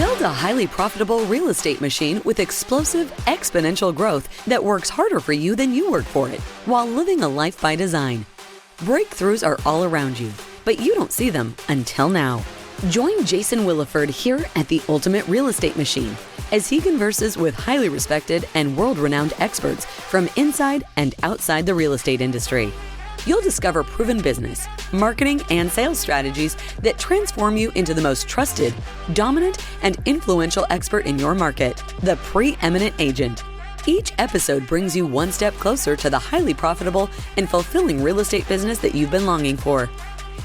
Build a highly profitable real estate machine with explosive, exponential growth that works harder for you than you work for it, while living a life by design. Breakthroughs are all around you, but you don't see them until now. Join Jason Williford here at the Ultimate Real Estate Machine as he converses with highly respected and world-renowned experts from inside and outside the real estate industry. You'll discover proven business, marketing, and sales strategies that transform you into the most trusted, dominant, and influential expert in your market, the preeminent agent. Each episode brings you one step closer to the highly profitable and fulfilling real estate business that you've been longing for.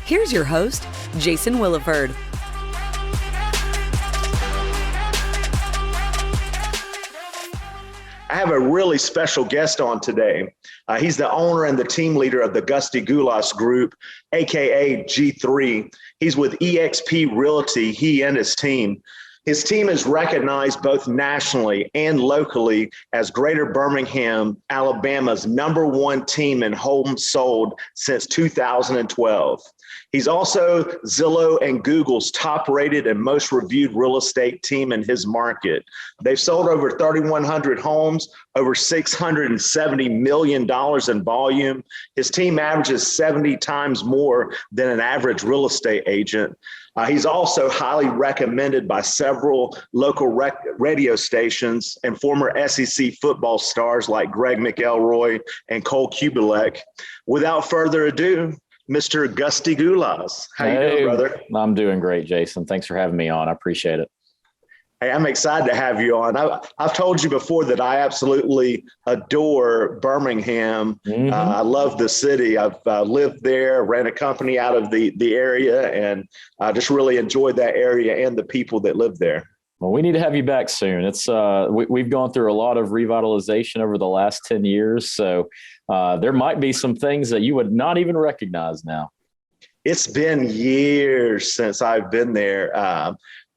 Here's your host, Jason Williford. I have a really special guest on today. He's the owner and the team leader of the Gusty Gulas Group, aka G3. He's with eXp Realty, he and his team. His team is recognized both nationally and locally as Greater Birmingham, Alabama's #1 team in homes sold since 2012. He's also Zillow and Google's top-rated and most reviewed real estate team in his market. They've sold over 3,100 homes, over $670 million in volume. His team averages 70 times more than an average real estate agent. He's also highly recommended by several local radio stations and former SEC football stars like Greg McElroy and Cole Kubelek. Without further ado, Mr. Gusty Gulas. How you doing, brother? I'm doing great, Jason. Thanks for having me on. I appreciate it. Hey, I'm excited to have you on. I've told you before that I absolutely adore Birmingham. I love the city. I've lived there, ran a company out of the area, and I just really enjoyed that area and the people that live there. Well, we need to have you back soon. It's we've gone through a lot of revitalization over the last 10 years. So there might be some things that you would not even recognize now. It's been years since I've been there.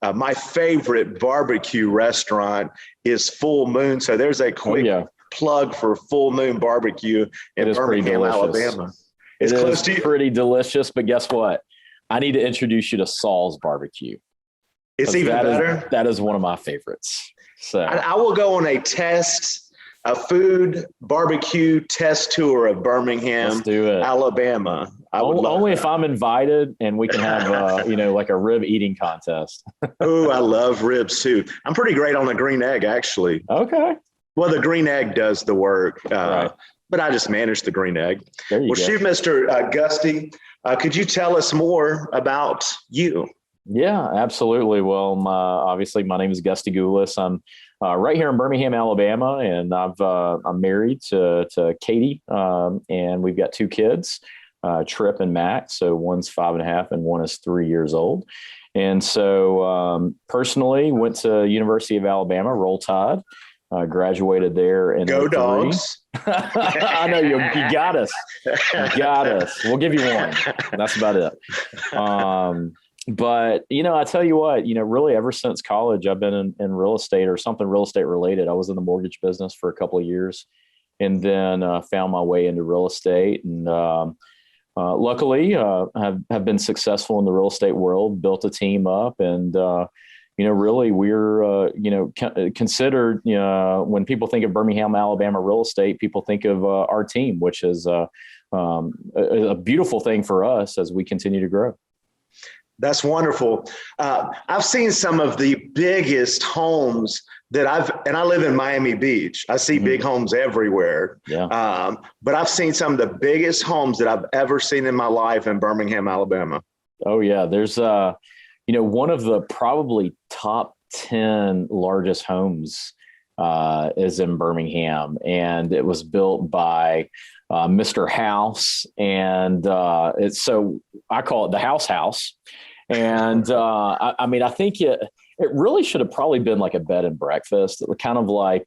My favorite barbecue restaurant is Full Moon. So there's a quick plug for Full Moon Barbecue in Birmingham, Alabama. It's close to you. Pretty delicious, but guess what? I need to introduce you to Saul's Barbecue. It's even better. That is one of my favorites. So I will go on a food barbecue test tour of Birmingham, let's do it. Alabama. Only if I'm invited and we can have, like a rib eating contest. Oh, I love ribs too. I'm pretty great on the green egg, actually. Okay. Well, the green egg does the work, right. But I just manage the green egg. There you go. Shoot, Mr. Gusty, could you tell us more about you? Yeah, absolutely. Well, obviously my name is Gusty Gulas. I'm right here in Birmingham, Alabama, and I'm married to Katie, and we've got two kids, Trip and Max. So one's 5.5 and one is 3 years old. And so personally went to University of Alabama, Roll Tide, graduated there in Go Dogs. I know you got us. You got us. We'll give you one. That's about it. But, I tell you what, really ever since college, I've been in real estate or something real estate related. I was in the mortgage business for a couple of years and then found my way into real estate. And luckily, have been successful in the real estate world, built a team up. And, really we're, considered, when people think of Birmingham, Alabama real estate, people think of our team, which is a beautiful thing for us as we continue to grow. That's wonderful. I've seen some of the biggest homes that I live in Miami Beach. I see big homes everywhere. Yeah. But I've seen some of the biggest homes that I've ever seen in my life in Birmingham, Alabama. Oh yeah. There's, one of the probably top 10 largest homes is in Birmingham, and it was built by Mr. House. And so I call it the House. And I think it really should have probably been like a bed and breakfast. It was kind of like,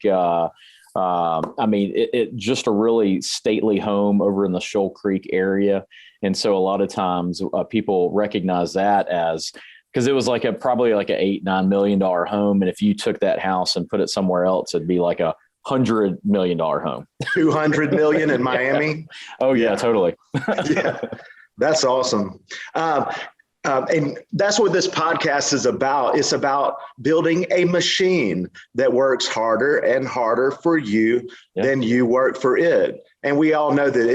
it just a really stately home over in the Shoal Creek area. And so a lot of times people recognize that as, because it was probably like an $8-9 million home. And if you took that house and put it somewhere else, it'd be like a $100 million home. 200 million in Miami. Oh yeah, totally. Yeah, that's awesome. And that's what this podcast is about. It's about building a machine that works harder and harder for you than you work for it. And we all know that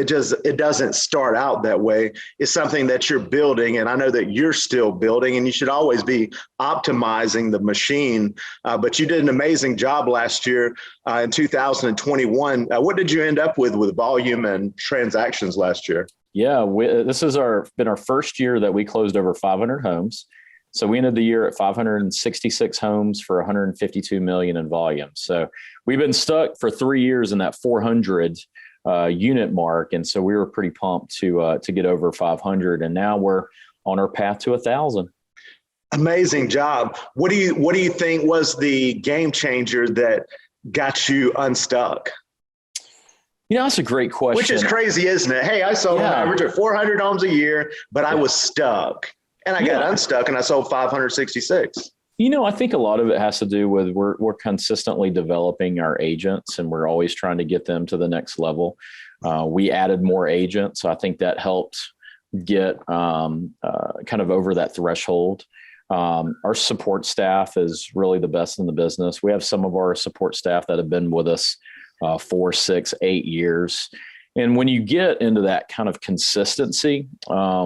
it doesn't start out that way. It's something that you're building. And I know that you're still building, and you should always be optimizing the machine. But you did an amazing job last year in 2021. What did you end up with volume and transactions last year? Yeah, this has been our first year that we closed over 500 homes. So we ended the year at 566 homes for 152 million in volume. So we've been stuck for 3 years in that 400 unit mark, and so we were pretty pumped to get over 500, and now we're on our path to 1,000. Amazing job. What do you think was the game changer that got you unstuck? That's a great question. Which is crazy, isn't it? Hey, I sold an average of 400 homes a year, but I was stuck, and I got unstuck, and I sold 566. I think a lot of it has to do with we're consistently developing our agents, and we're always trying to get them to the next level. We added more agents, so I think that helped get kind of over that threshold. Our support staff is really the best in the business. We have some of our support staff that have been with us 4, 6, 8 years. And when you get into that kind of consistency,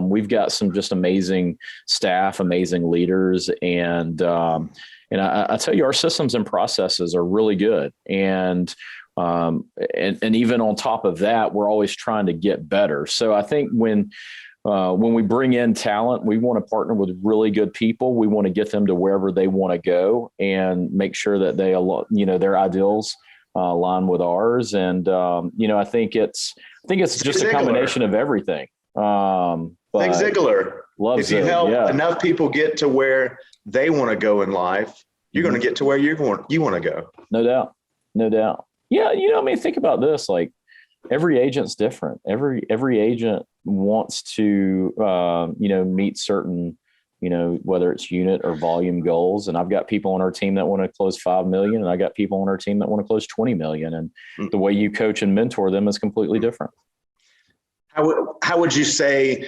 we've got some just amazing staff, amazing leaders. And I tell you, our systems and processes are really good. And even on top of that, we're always trying to get better. So I think when we bring in talent, we want to partner with really good people. We want to get them to wherever they want to go and make sure that their ideals align with ours. And, I think it's just a combination of everything. Zig Ziglar loves it. If you help enough people get to where they want to go in life, you're going to get to where you want to go. No doubt. Yeah. Think about this, like every agent's different. Every agent wants to, meet certain, whether it's unit or volume goals. And I've got people on our team that want to close 5 million, and I got people on our team that want to close 20 million. And the way you coach and mentor them is completely different. How would you say,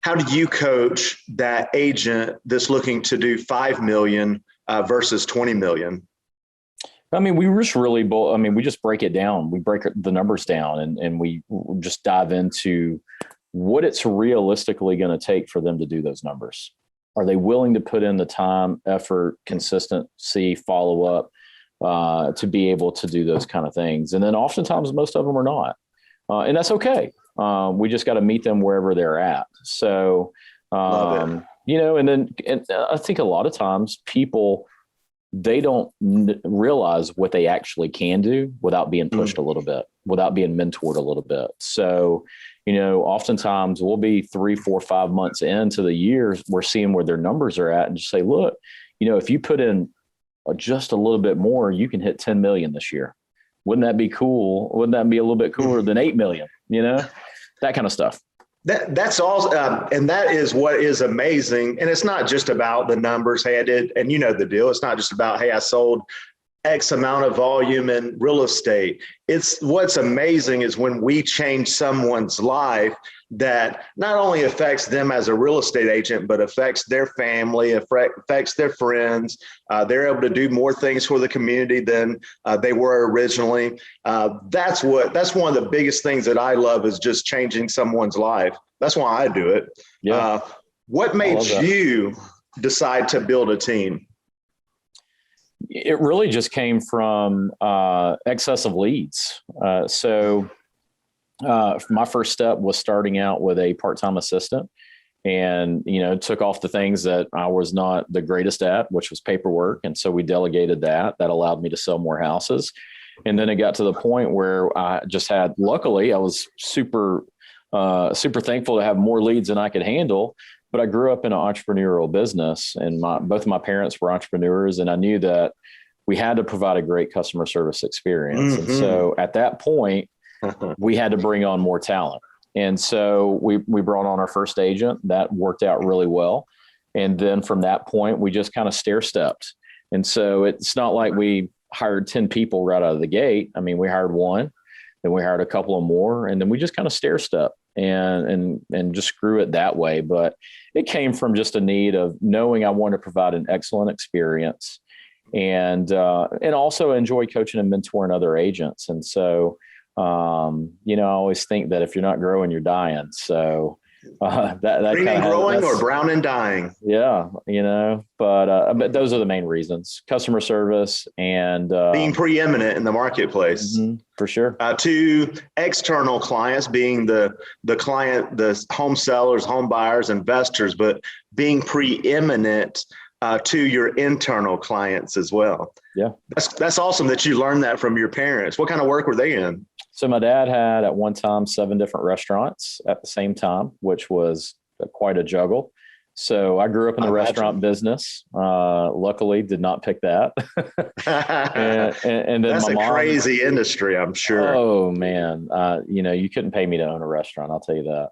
how do you coach that agent that's looking to do 5 million versus 20 million? We just break it down. We break the numbers down, and we just dive into what it's realistically going to take for them to do those numbers. Are they willing to put in the time, effort, consistency, follow up to be able to do those kind of things? And then oftentimes most of them are not. And that's okay. We just got to meet them wherever they're at. So, and I think a lot of times people, they don't realize what they actually can do without being pushed a little bit, without being mentored a little bit. So, oftentimes we'll be 3, 4, 5 months into the year, we're seeing where their numbers are at and just say, look, if you put in just a little bit more, you can hit 10 million this year. Wouldn't that be cool? Wouldn't that be a little bit cooler than 8 million? That kind of stuff. That's all. And that is what is amazing. And it's not just about the numbers. Hey, I did. And the deal. It's not just about, hey, I sold X amount of volume in real estate. It's what's amazing is when we change someone's life that not only affects them as a real estate agent, but affects their family, affects their friends. They're able to do more things for the community than they were originally. That's one of the biggest things that I love is just changing someone's life. That's why I do it. Yeah. What made you decide to build a team? It really just came from excessive leads. So my first step was starting out with a part-time assistant and, took off the things that I was not the greatest at, which was paperwork. And so we delegated that. That allowed me to sell more houses. And then it got to the point where I just luckily, I was super thankful to have more leads than I could handle. But I grew up in an entrepreneurial business, and both of my parents were entrepreneurs, and I knew that we had to provide a great customer service experience. And so at that point, we had to bring on more talent. And so we brought on our first agent. That worked out really well. And then from that point, we just kind of stair-stepped. And so it's not like we hired 10 people right out of the gate. We hired one, then we hired a couple of more, and then we just kind of stair-stepped. and just grew it that way. But it came from just a need of knowing I wanted to provide an excellent experience, and also enjoy coaching and mentoring other agents. And so, I always think that if you're not growing, you're dying. So that green and growing or brown and dying. Yeah, but those are the main reasons: customer service and being preeminent in the marketplace. For sure. To external clients, being the client, the home sellers, home buyers, investors, but being preeminent to your internal clients as well. Yeah, that's awesome that you learned that from your parents. What kind of work were they in? So my dad had at one time 7 different restaurants at the same time, which was quite a juggle. So I grew up in the restaurant business. Luckily, did not pick that. and then that's my mom, crazy industry, I'm sure. Oh man, you couldn't pay me to own a restaurant. I'll tell you that.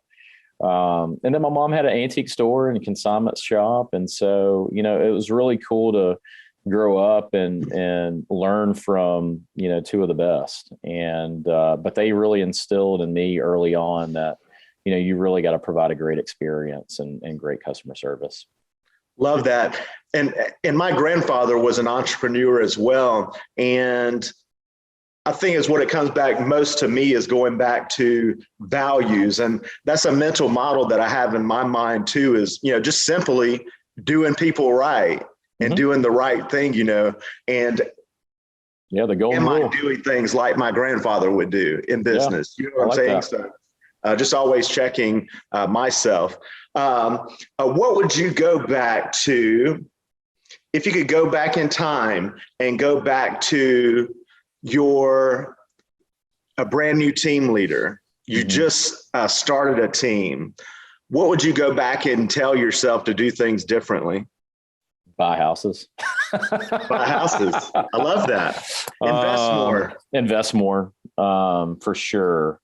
And then my mom had an antique store and consignment shop, and so it was really cool to grow up and learn from, 2 of the best. And, but they really instilled in me early on that, you really got to provide a great experience and great customer service. Love that. And my grandfather was an entrepreneur as well. And I think is what it comes back most to me is going back to values. And that's a mental model that I have in my mind too, is, just simply doing people right. And doing the right thing, and the golden rule. Am I doing things like my grandfather would do in business? You know what I'm saying? That. So just always checking myself. What would you go back to if you could go back in time and go back to a brand new team leader? You just started a team. What would you go back and tell yourself to do things differently? Buy houses. Buy houses. I love that. Invest more, for sure.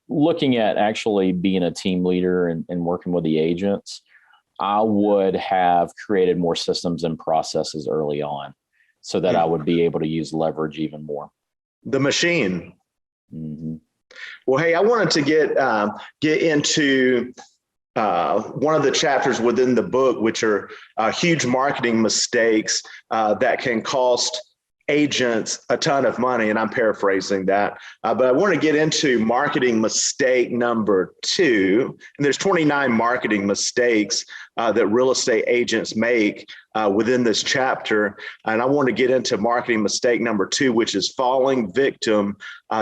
Looking at actually being a team leader and working with the agents, I would have created more systems and processes early on so that I would be able to use leverage even more. The machine. Well, hey, I wanted to get into one of the chapters within the book, which are huge marketing mistakes that can cost agents a ton of money. And I'm paraphrasing that. But I want to get into marketing mistake number 2. And there's 29 marketing mistakes that real estate agents make within this chapter. And I want to get into marketing mistake number 2, which is falling victim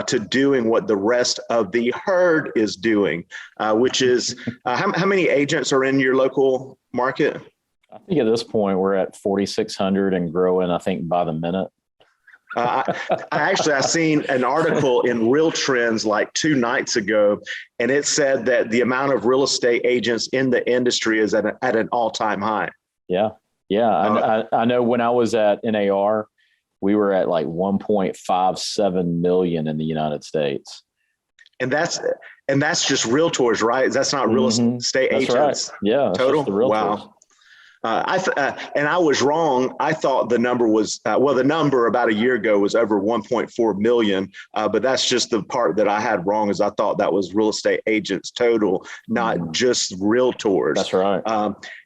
to doing what the rest of the herd is doing, which is how many agents are in your local market? I think at this point we're at 4,600 and growing, I think, by the minute. I seen an article in Real Trends like 2 nights ago, and it said that the amount of real estate agents in the industry is at an all-time high. Yeah. I know when I was at NAR, we were at like 1.57 million in the United States. And that's just realtors, right? That's not real estate agents. Right. Yeah. Total. Wow. And I was wrong. I thought the number was, the number about a year ago was over 1.4 million. But that's just the part that I had wrong, is I thought that was real estate agents total, not just realtors. That's right.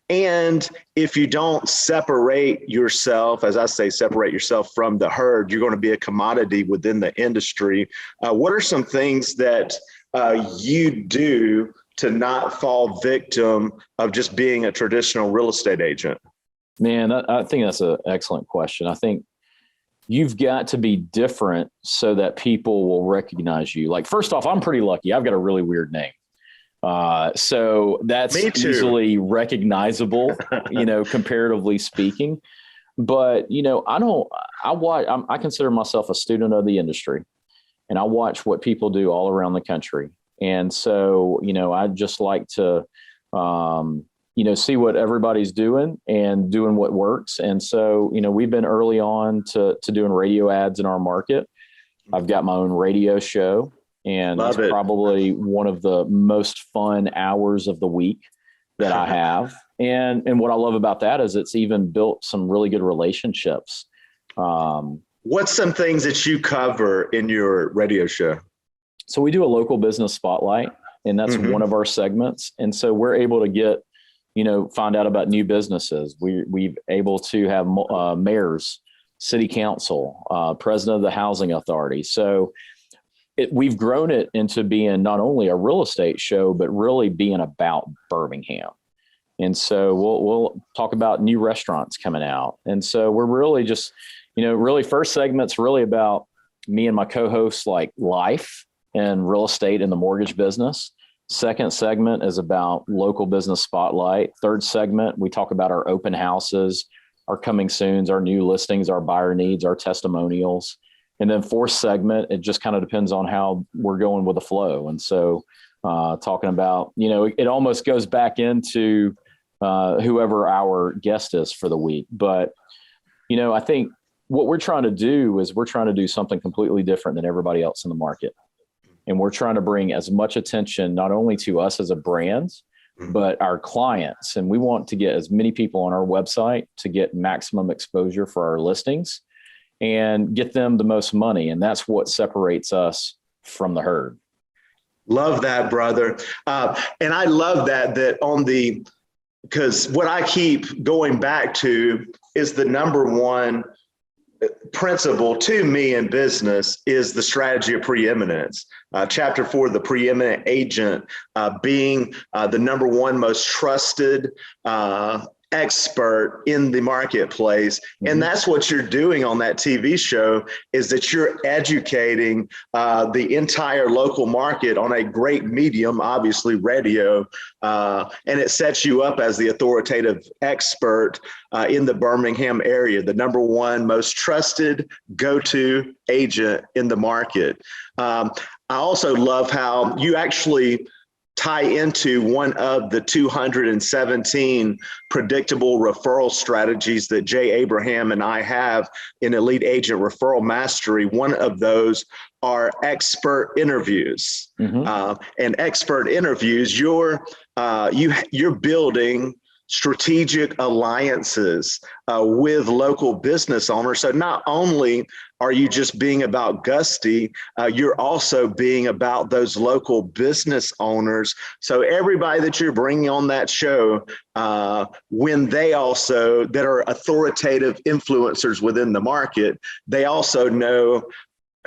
And if you don't separate yourself, as I say, separate yourself from the herd, you're going to be a commodity within the industry. What are some things that you do to not fall victim of just being a traditional real estate agent? Man, I think that's an excellent question. I think you've got to be different so that people will recognize you. Like, first off, I'm pretty lucky. I've got a really weird name. So that's easily recognizable, comparatively speaking. But, I consider myself a student of the industry, and I watch what people do all around the country. And so, I just like to, see what everybody's doing and doing what works. And so, we've been early on to doing radio ads in our market. I've got my own radio show, and it's probably one of the most fun hours of the week that I have. And what I love about that is it's even built some really good relationships. What's some things that you cover in your radio show? So we do a local business spotlight, and that's one of our segments. And so we're able to get, find out about new businesses. We've able to have mayors, city council, president of the housing authority. So we've grown it into being not only a real estate show, but really being about Birmingham. And so we'll talk about new restaurants coming out. And so we're really just, really first segment's really about me and my co-hosts, like life and real estate in the mortgage business. Second segment is about local business spotlight. Third segment, we talk about our open houses, our coming soons, our new listings, our buyer needs, our testimonials. And then fourth segment, it just kind of depends on how we're going with the flow. And so talking about, it almost goes back into whoever our guest is for the week. But, I think what we're trying to do is we're trying to do something completely different than everybody else in the market. And we're trying to bring as much attention, not only to us as a brand, but our clients. And we want to get as many people on our website to get maximum exposure for our listings and get them the most money. And that's what separates us from the herd. Love that, brother. And I love that because what I keep going back to is the number one principle to me in business is the strategy of preeminence. Chapter 4, the preeminent agent being the number one most trusted expert in the marketplace. And that's what you're doing on that TV show, is that you're educating the entire local market on a great medium, obviously radio, and it sets you up as the authoritative expert in the Birmingham area, the number one most trusted go-to agent in the market. I also love how you actually tie into one of the 217 predictable referral strategies that Jay Abraham and I have in Elite Agent Referral Mastery. One of those are expert interviews. And expert interviews, you're building strategic alliances with local business owners. So not only are you just being about Gusty, you're also being about those local business owners. So everybody that you're bringing on that show, when they also, that are authoritative influencers within the market, they also know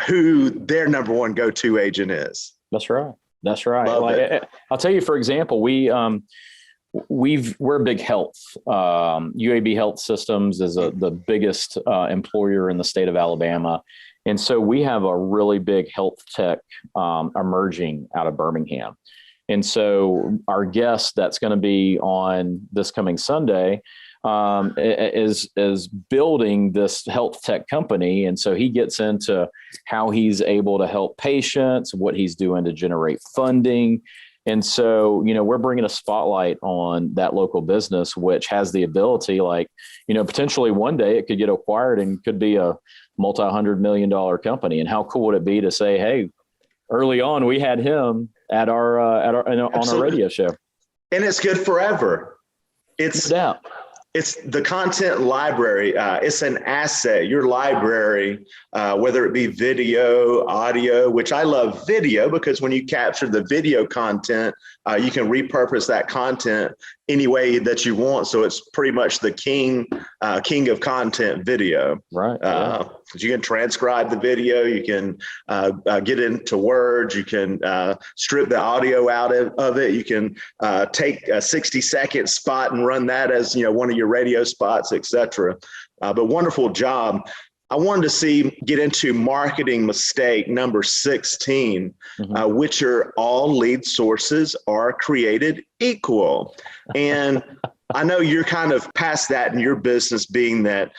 who their number one go-to agent is. That's right. That's right. I'll tell you, for example, we're a big health. UAB Health Systems is the biggest employer in the state of Alabama. And so we have a really big health tech emerging out of Birmingham. And so our guest that's going to be on this coming Sunday is building this health tech company. And so he gets into how he's able to help patients, what he's doing to generate funding. And so, we're bringing a spotlight on that local business, which has the ability, potentially one day it could get acquired and could be a multi-$100-million company. And how cool would it be to say, hey, early on, we had him on our radio show. And it's good forever. It's the content library. It's an asset. Your library, whether it be video, audio, which I love video, because when you capture the video content, you can repurpose that content any way that you want. So it's pretty much the king of content, video. Right. You can transcribe the video. You can get into words. You can strip the audio out of it. You can take a 60-second spot and run that as one of your radio spots, etc. But wonderful job. I wanted to get into marketing mistake number 16, which are all lead sources are created equal. And I know you're kind of past that in your business, being that.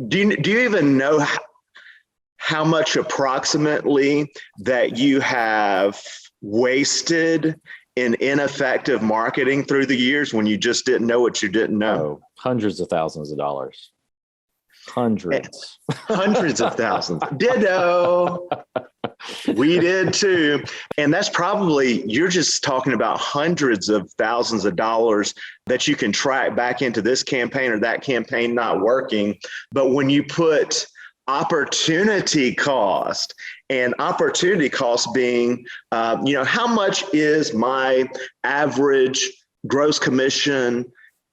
Do you even know how much approximately that you have wasted in ineffective marketing through the years when you just didn't know what you didn't know? Hundreds of thousands of dollars. Hundreds of thousands. Ditto. We did too. And that's probably, you're just talking about hundreds of thousands of dollars that you can track back into this campaign or that campaign not working. But when you put opportunity cost and opportunity cost being, how much is my average gross commission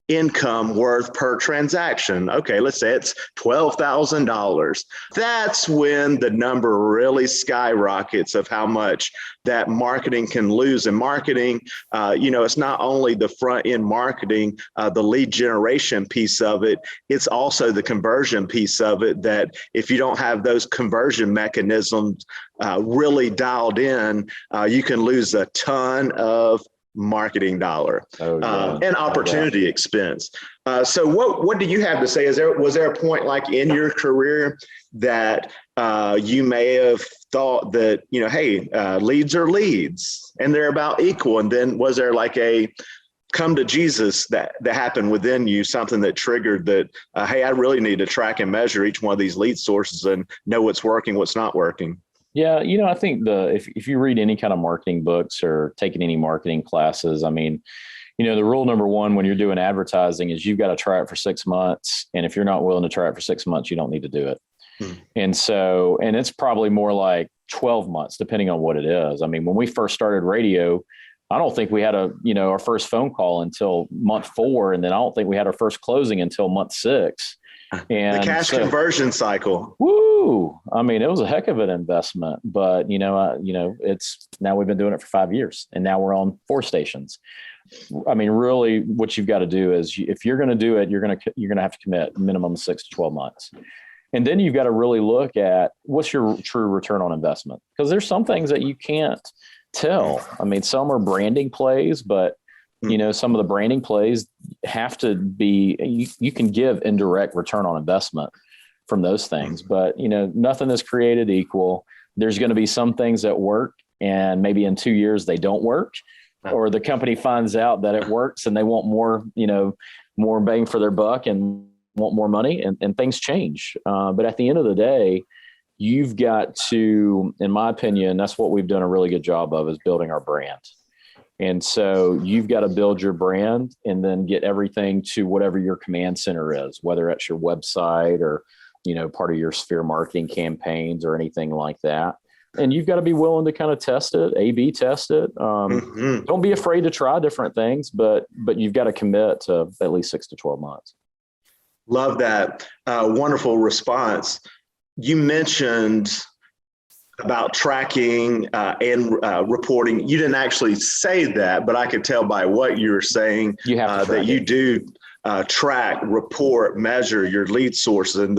income worth per transaction? Okay, let's say it's $12,000. That's when the number really skyrockets of how much that marketing can lose. And marketing, it's not only the front end marketing, the lead generation piece of it, it's also the conversion piece of it, that if you don't have those conversion mechanisms really dialed in, you can lose a ton of marketing dollar and opportunity expense. So what do you have to say? Was there a point like in your career that you may have thought that, hey, leads are leads and they're about equal? And then was there like a come to Jesus that happened within you, something that triggered that, hey, I really need to track and measure each one of these lead sources and know what's working, what's not working? Yeah, I think if you read any kind of marketing books or taking any marketing classes, I mean, the rule number one when you're doing advertising is you've got to try it for 6 months. And if you're not willing to try it for 6 months, you don't need to do it. And it's probably more like 12 months, depending on what it is. I mean, when we first started radio, I don't think we had our first phone call until month 4. And then I don't think we had our first closing until month 6. And the cash conversion cycle. Woo! I mean, it was a heck of an investment, but it's now we've been doing it for 5 years, and now we're on 4 stations. I mean, really, what you've got to do is, if you're going to do it, you're going to have to commit minimum 6 to 12 months, and then you've got to really look at what's your true return on investment, because there's some things that you can't tell. I mean, some are branding plays, but some of the branding plays have to be, you can give indirect return on investment from those things, but nothing is created equal. There's going to be some things that work, and maybe in 2 years they don't work, or the company finds out that it works and they want more bang for their buck and want more money, and things change. But at the end of the day, you've got to, in my opinion, that's what we've done a really good job of, is building our brand. And so you've got to build your brand and then get everything to whatever your command center is, whether it's your website or, part of your sphere marketing campaigns or anything like that. And you've got to be willing to kind of test it, A/B test it. Don't be afraid to try different things, but you've got to commit to at least 6 to 12 months. Love that. Wonderful response. You mentioned about tracking and reporting. You didn't actually say that, but I could tell by what you were saying that you do track, report, measure your lead sources. And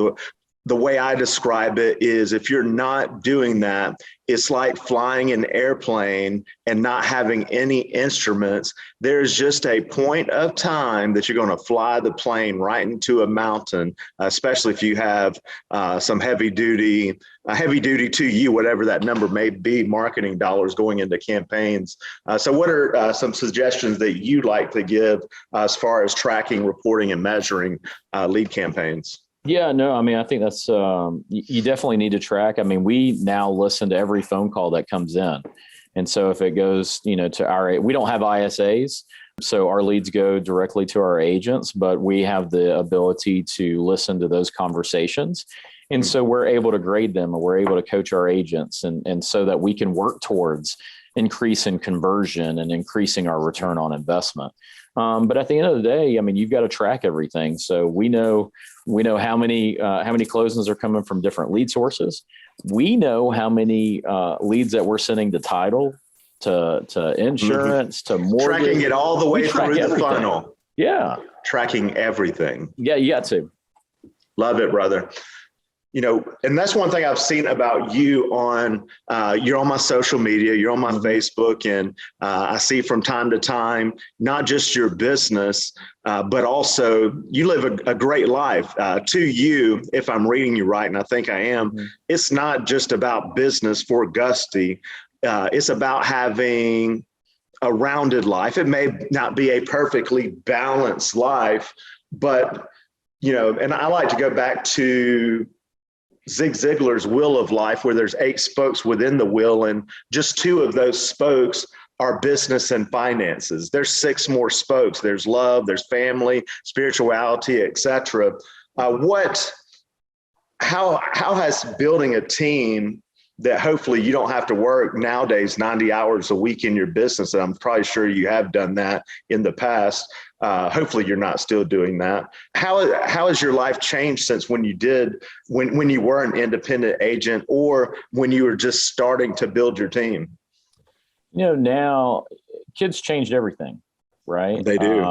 the way I describe it is, if you're not doing that, it's like flying an airplane and not having any instruments. There's just a point of time that you're going to fly the plane right into a mountain, especially if you have some heavy duty to you, whatever that number may be, marketing dollars going into campaigns. So what are some suggestions that you'd like to give as far as tracking, reporting, and measuring lead campaigns? Yeah, no, I mean, I think that's, you definitely need to track. I mean, we now listen to every phone call that comes in. And so if it goes, to we don't have ISAs, so our leads go directly to our agents, but we have the ability to listen to those conversations. And so we're able to grade them, and we're able to coach our agents, and so that we can work towards increasing conversion and increasing our return on investment. But at the end of the day, I mean, you've got to track everything. So we know how many closings are coming from different lead sources. We know how many leads that we're sending to title, to insurance, to mortgage. Tracking it all the way through the funnel. Yeah. Tracking everything. Yeah, you got to. Love it, brother. And that's one thing I've seen about you you're on my social media, you're on my Facebook, and I see from time to time, not just your business, but also you live a great life. To you, if I'm reading you right, and I think I am, it's not just about business for Gusty. It's about having a rounded life. It may not be a perfectly balanced life, but, and I like to go back to Zig Ziglar's wheel of life, where there's 8 spokes within the wheel, and just 2 of those spokes are business and finances. There's 6 more spokes. There's love, there's family, spirituality, etc. How has building a team that hopefully you don't have to work nowadays 90 hours a week in your business. And I'm probably sure you have done that in the past. Hopefully you're not still doing that. How has your life changed since when you were an independent agent or when you were just starting to build your team? Now kids changed everything, right? They do.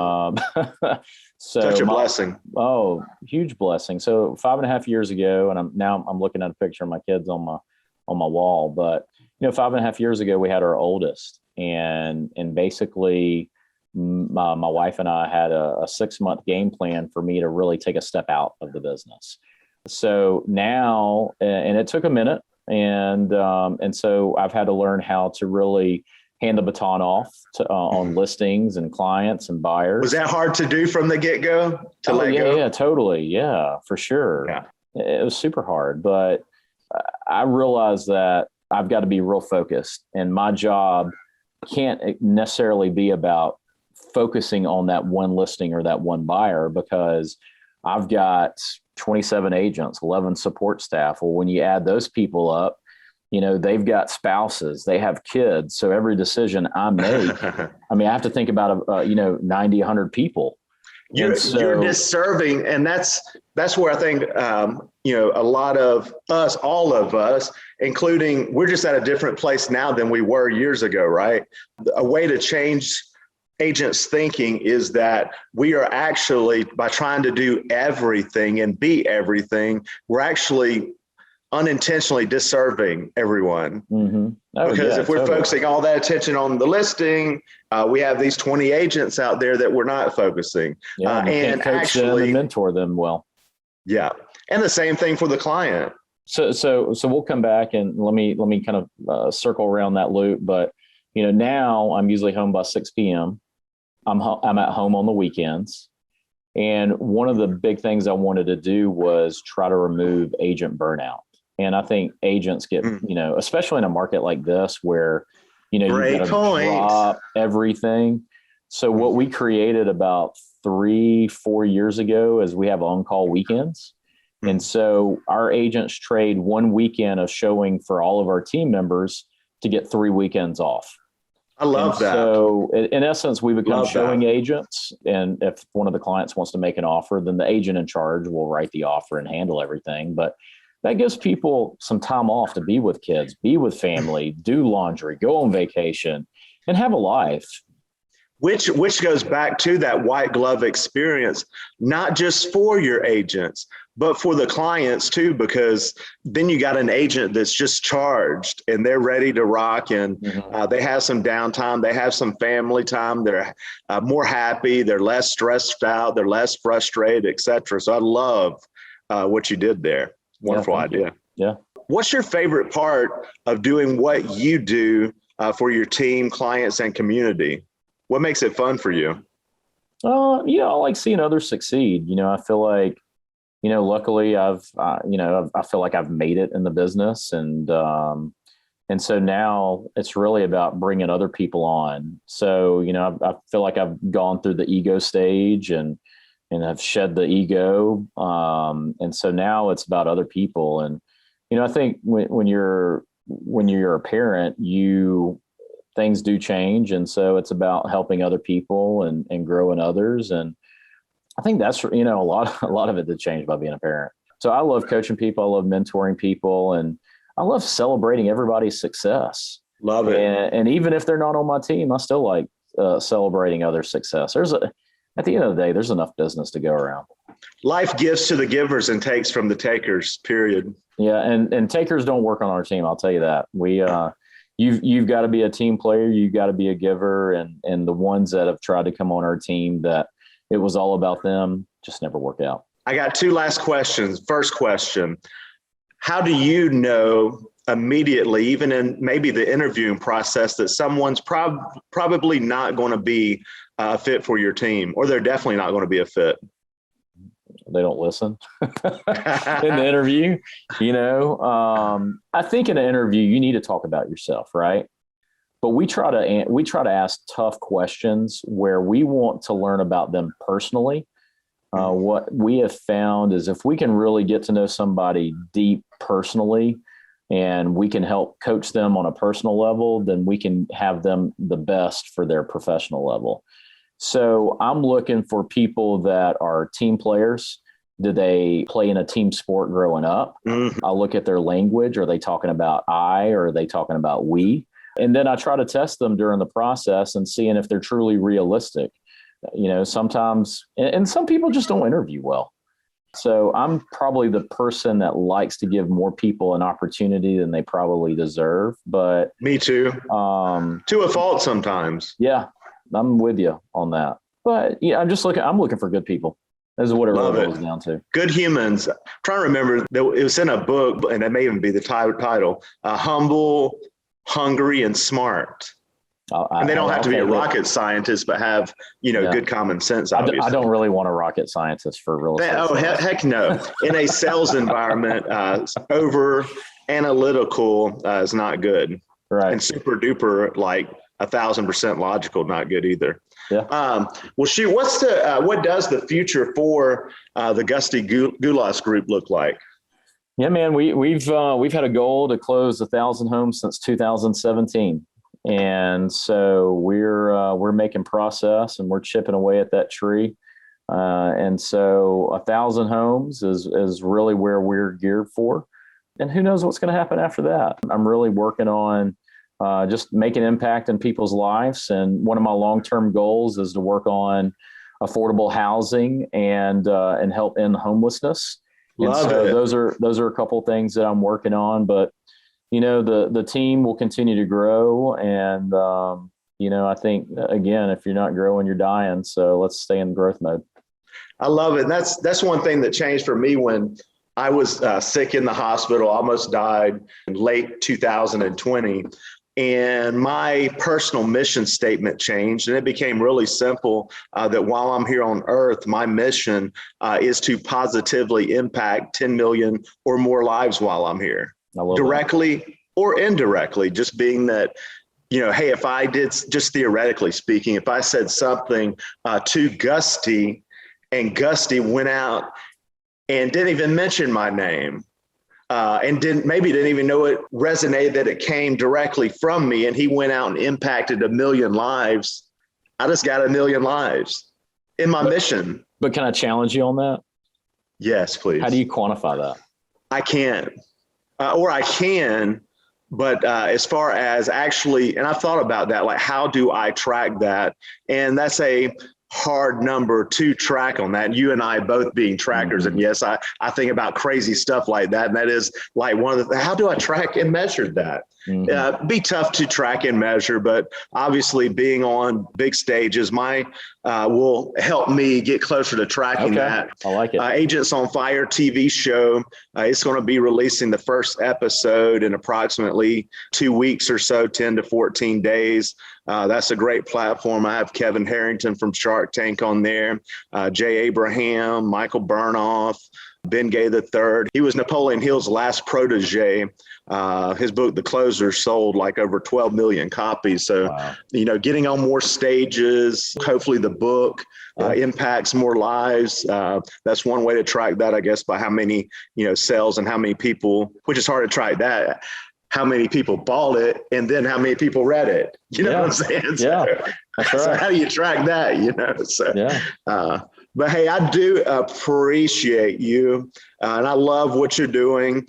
So such a blessing. Oh, huge blessing. So 5.5 years ago, and I'm looking at a picture of my kids on my wall, but 5.5 years ago, we had our oldest, and basically my wife and I had a 6-month game plan for me to really take a step out of the business. So now, and it took a minute, and so I've had to learn how to really hand the baton off on listings and clients and buyers. Was that hard to do from the get-go to let go? Yeah, totally. Yeah, for sure. Yeah. It was super hard, but I realized that I've got to be real focused, and my job can't necessarily be about focusing on that one listing or that one buyer, because I've got 27 agents, 11 support staff. Well, when you add those people up, they've got spouses, they have kids. So every decision I make, I have to think about, 90, 100 people. You're disserving. And that's where I think, a lot of us, all of us, including, we're just at a different place now than we were years ago, right? A way to change agents' thinking is that we are actually, by trying to do everything and be everything, we're actually unintentionally disserving everyone. Mm-hmm. Because if we're focusing all that attention on the listing, we have these 20 agents out there that we're not focusing. And coach them and mentor them well. Yeah. And the same thing for the client. So we'll come back and let me kind of circle around that loop. But, now I'm usually home by 6 p.m. I'm at home on the weekends. And one of the big things I wanted to do was try to remove agent burnout. And I think agents get, especially in a market like this where, you've got to drop everything. So what we created about 3-4 years ago is we have on-call weekends. And so our agents trade one weekend of showing for all of our team members to get 3 weekends off. I love that. So in essence, we become showing agents. And if one of the clients wants to make an offer, then the agent in charge will write the offer and handle everything. But that gives people some time off to be with kids, be with family, do laundry, go on vacation, and have a life. Which goes back to that white glove experience, not just for your agents, but for the clients too, because then you got an agent that's just charged and they're ready to rock, and they have some downtime, they have some family time, they're more happy, they're less stressed out, they're less frustrated, etc. So I love what you did there. Wonderful idea. Yeah. What's your favorite part of doing what you do for your team, clients, and community? What makes it fun for you? I like seeing others succeed. I feel like, luckily I feel like I've made it in the business, and so now it's really about bringing other people on. So, I feel like I've gone through the ego stage and I've shed the ego. And so now it's about other people. And, I think when you're a parent, things do change. And so it's about helping other people and growing others. And I think that's, a lot of it did change by being a parent. So I love coaching people. I love mentoring people, and I love celebrating everybody's success. Love it. And even if they're not on my team, I still like celebrating other success. At the end of the day, there's enough business to go around. Life gives to the givers and takes from the takers, period. Yeah. And takers don't work on our team. I'll tell you that. You've got to be a team player. You've got to be a giver. And the ones that have tried to come on our team that it was all about them just never work out. I got 2 last questions. First question, how do you know immediately, even in maybe the interviewing process, that someone's probably not going to be a fit for your team, or they're definitely not going to be a fit? They don't listen in the interview. I think in an interview, you need to talk about yourself, right? But we try to ask tough questions where we want to learn about them personally. What we have found is if we can really get to know somebody deep personally and we can help coach them on a personal level, then we can have them the best for their professional level. So I'm looking for people that are team players. Did they play in a team sport growing up? Mm-hmm. I'll look at their language. Are they talking about I, or are they talking about we? And then I try to test them during the process and seeing if they're truly realistic. Sometimes, and some people just don't interview well. So I'm probably the person that likes to give more people an opportunity than they probably deserve. But me too. To a fault sometimes. Yeah, I'm with you on that. But yeah, I'm looking for good people. This is what it really goes down to. Good humans. I'm trying to remember, it was in a book, and it may even be the title, Humble, Hungry, and Smart. And they don't have to be a rocket scientist, but have, good common sense, obviously. I don't really want a rocket scientist for real estate. Oh, heck no. In a sales environment, over analytical is not good. Right. And super duper, like 1,000% logical, not good either. Yeah. Well, shoot, what does the future for the Gusty Gulas group look like? Yeah, man, we've had a goal to close 1,000 homes since 2017. And so we're making process, and we're chipping away at that tree. And so 1,000 homes is really where we're geared for. And who knows what's going to happen after that. I'm really working on just making impact in people's lives. And one of my long-term goals is to work on affordable housing and help end homelessness. Love it. Those are a couple of things that I'm working on, but the team will continue to grow. And, I think, again, if you're not growing, you're dying. So let's stay in growth mode. I love it. And that's one thing that changed for me when I was sick in the hospital, almost died in late 2020. And my personal mission statement changed, and it became really simple that while I'm here on earth, my mission is to positively impact 10 million or more lives while I'm here. Directly or indirectly, just being that, hey, if I did, just theoretically speaking, if I said something to Gusty and Gusty went out and didn't even mention my name and didn't even know it resonated, that it came directly from me, and he went out and impacted 1 million lives, I just got 1 million lives in my mission. But can I challenge you on that? Yes, please. How do you quantify that? I can't. Or I can, but as far as actually, and I've thought about that, like, how do I track that? And that's a hard number to track on that. You and I both being trackers. Mm-hmm. And yes, I think about crazy stuff like that. And that is like one of the, how do I track and measure that? Mm-hmm. Be tough to track and measure, but obviously being on big stages, will help me get closer to tracking that. I like it. Agents on Fire TV show. It's going to be releasing the first episode in approximately 2 weeks or so, 10 to 14 days. That's a great platform. I have Kevin Harrington from Shark Tank on there, Jay Abraham, Michael Burnoff, Ben Gay III. He was Napoleon Hill's last protege. His book, The Closer, sold like over 12 million copies. So, wow. Getting on more stages, hopefully the book impacts more lives. That's one way to track that, I guess, by how many, sales and how many people, which is hard to track that, how many people bought it and then how many people read it. You know what I'm saying? Yeah, that's right. So how do you track that, So, yeah. But hey, I do appreciate you, and I love what you're doing.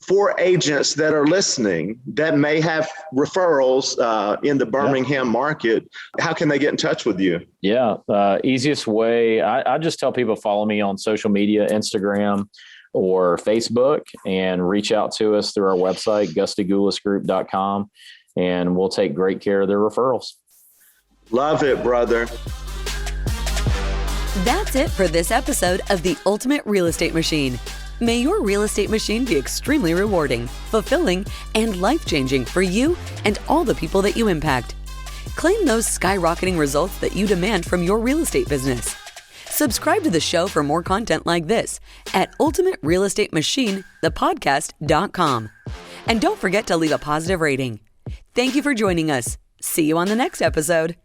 For agents that are listening that may have referrals in the Birmingham market, how can they get in touch with you? Yeah, easiest way, I just tell people follow me on social media, Instagram or Facebook, and reach out to us through our website, gustygulasgroup.com, and we'll take great care of their referrals. Love it, brother. That's it for this episode of The Ultimate Real Estate Machine. May your real estate machine be extremely rewarding, fulfilling, and life-changing for you and all the people that you impact. Claim those skyrocketing results that you demand from your real estate business. Subscribe to the show for more content like this at ultimaterealestatemachine.thepodcast.com. And don't forget to leave a positive rating. Thank you for joining us. See you on the next episode.